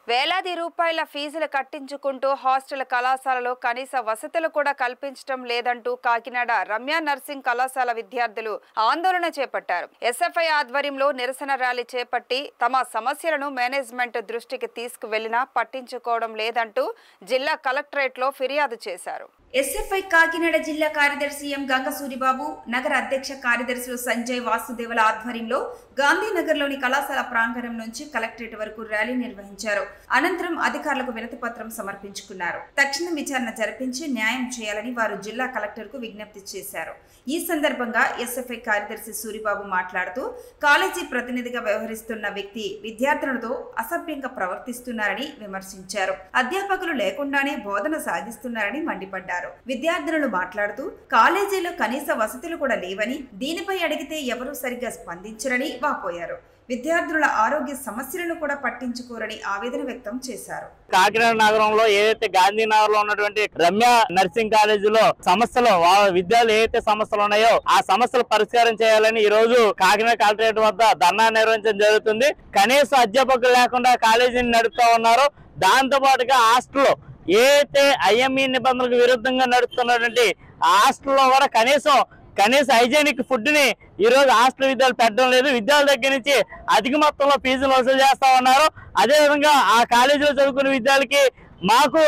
వేలాది రూపాయల ఫీజులు కట్టించుకుంటూ హాస్టల్ కళాశాలలో కనీస వసతులు కూడా కల్పించడం లేదంటూ కాకినాడ రమ్య నర్సింగ్ కళాశాల విద్యార్థులు ఆందోళన చేపట్టారు. ఎస్ఎఫ్ఐ ఆధ్వర్యంలో నిరసన ర్యాలీ చేపట్టి తమ సమస్యలను మేనేజ్మెంట్ దృష్టికి తీసుకువెళ్లినా పట్టించుకోవడం లేదంటూ జిల్లా కలెక్టరేట్లో ఫిర్యాదు చేశారు. ఎస్ఎఫ్ఐ కాకినాడ జిల్లా కార్యదర్శి ఎం గంగసూరిబాబు, నగర అధ్యక్ష కార్యదర్శులు సంజయ్ వాసుదేవుల ఆధ్వర్యంలో గాంధీనగర్లోని కళాశాల ప్రాంగణం నుంచి కలెక్టరేట్ వరకు ర్యాలీ నిర్వహించారు. అనంతరం అధికారులకు వినతి పత్రం సమర్పించుకున్నారు. తక్షణ విచారణ జరిపించి న్యాయం చేయాలని వారు జిల్లా కలెక్టర్ కు విజ్ఞప్తి చేశారు. ఈ సందర్భంగా ఎస్ఎఫ్ఐ కార్యదర్శి సూరిబాబు మాట్లాడుతూ కాలేజీ ప్రతినిధిగా వ్యవహరిస్తున్న వ్యక్తి విద్యార్థులతో అసభ్యంగా ప్రవర్తిస్తున్నారని విమర్శించారు. అధ్యాపకులు లేకుండానే బోధన సాగిస్తున్నారని మండిపడ్డారు. విద్యార్థులు మాట్లాడుతూ కాలేజీలో కనీస వసతులు కూడా లేవని, దీనిపై అడిగితే ఎవరూ సరిగ్గా స్పందించరని వాపోయారు. విద్యార్థుల ఆరోగ్య సమస్యలను కూడా పట్టించుకోరని ఆవేదన వ్యక్తం చేశారు. కాకినాడ నగరంలో ఏదైతే గాంధీనగర్ లో ఉన్నటువంటి రమ్య నర్సింగ్ కాలేజీలో సమస్యలు, విద్యార్థులు ఏదైతే సమస్యలు ఉన్నాయో ఆ సమస్యలు పరిష్కారం చేయాలని ఈ రోజు కాకినాడ కలెక్టరేట్ వద్ద ధర్నా నిర్వహించడం జరుగుతుంది. కనీస అధ్యాపకులు లేకుండా కాలేజీని నడుపుతా ఉన్నారు. దాంతో పాటుగా హాస్టల్ ఏదైతే ఐఎంఈ నిబంధనలకు విరుద్ధంగా నడుస్తున్నటువంటి హాస్టల్లో కూడా కనీస హైజీనిక్ ఫుడ్ ని ఈ రోజు హాస్టల్ విద్యార్థులు పెట్టడం లేదు. విద్యార్థుల దగ్గర నుంచి అధిక మొత్తంలో ఫీజులు వసూలు చేస్తా ఉన్నారు. అదేవిధంగా ఆ కాలేజీలో చదువుకునే విద్యార్థులకి మాకు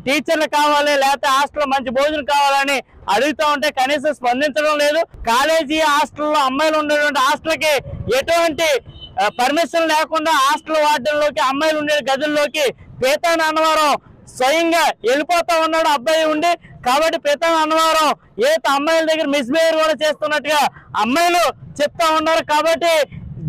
టీచర్లు కావాలి, లేకపోతే హాస్టల్లో మంచి భోజనం కావాలని అడుగుతూ ఉంటే కనీసం స్పందించడం లేదు. కాలేజీ హాస్టల్లో అమ్మాయిలు ఉండేటువంటి హాస్టల్కి ఎటువంటి పర్మిషన్ లేకుండా హాస్టల్ వార్డెన్లోకి అమ్మాయిలు ఉండే గదుల్లోకి పీతాని అన్నవరం స్వయంగా వెళ్ళిపోతా ఉన్నాడు అబ్బాయి ఉండి. కాబట్టి పీతాని అన్నవరం ఏదైతే అమ్మాయిల దగ్గర మిస్బిహేవియర్ కూడా చేస్తున్నట్టుగా అమ్మాయిలు చెప్తా ఉన్నారు. కాబట్టి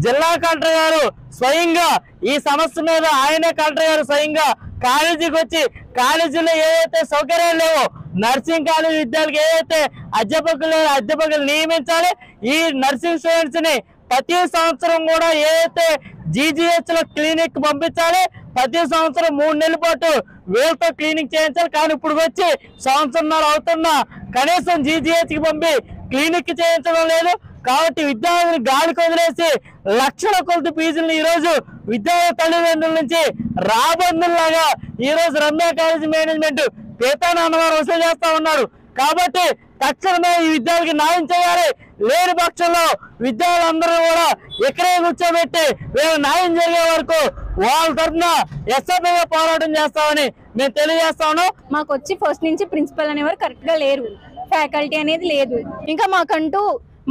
జిల్లా కలెక్టర్ గారు స్వయంగా ఈ సమస్య మీద ఆయనే కలెక్టర్ గారు స్వయంగా కాలేజీకి వచ్చి కాలేజీలో ఏదైతే సౌకర్యాలు లేవో నర్సింగ్ కాలేజీ విద్యార్థులకు ఏదైతే అధ్యాపకులు నియమించాలి. ఈ నర్సింగ్ స్టూడెంట్స్ ని ప్రతి సంవత్సరం కూడా ఏదైతే జీజీహెచ్ లో క్లినిక్ పంపించాలి. ప్రతి సంవత్సరం 3 నెలల పాటు వీళ్ళతో క్లినిక్ చేయించాలి. కానీ ఇప్పుడు వచ్చి సంవత్సరంన్నర అవుతున్నా కనీసం జీజీహెచ్ కి పంపి క్లినిక్ చేయించడం లేదు. కాబట్టి విద్యార్థులు గాలికి వదిలేసి లక్షల కొద్ది ఫీజులను ఈ రోజు విద్యార్థి తల్లిదండ్రుల నుంచి రాబందుల్లాగా ఈ రోజు రమ్య కాలేజీ మేనేజ్మెంట్ పీతాని అన్నవారు వసూలు చేస్తా ఉన్నారు. కాబట్టి తక్షణమే ఈ విద్యార్థులకి న్యాయం చేయాలి. లేని పక్షంలో విద్యార్థులందరూ కూడా ఇక్కడే కూర్చోబెట్టి వీళ్ళ న్యాయం జరిగే వరకు వాళ్ళ తరఫున ఎస్ఎఫ్ఐగా పోరాటం చేస్తామని మేము తెలియజేస్తా ఉన్నాం. మాకు వచ్చి ఫస్ట్ నుంచి ప్రిన్సిపల్ అనేవారు కరెక్ట్ గా లేరు, ఫ్యాకల్టీ అనేది లేదు, ఇంకా మాకంటూ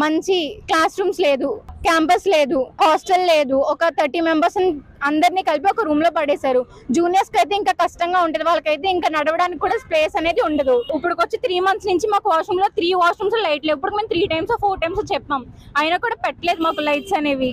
మంచి క్లాస్ రూమ్స్ లేదు, క్యాంపస్ లేదు, హాస్టల్ లేదు. ఒక 30 మెంబర్స్ అందరినీ కలిపి ఒక రూమ్ లో పడేశారు. జూనియర్స్ కి అయితే ఇంకా కష్టంగా ఉంటుంది, వాళ్ళకైతే ఇంకా నడవడానికి కూడా స్పేస్ అనేది ఉండదు. ఇప్పుడు వచ్చి 3 మంత్స్ నుంచి మాకు వాష్రూమ్ లో 3 వాష్రూమ్స్ లైట్ లేవు. ఇప్పుడు మేము 3 టైమ్స్ 4 టైమ్స్ చెప్పాం, అయినా కూడా పెట్టలేదు మాకు లైట్స్ అనేవి.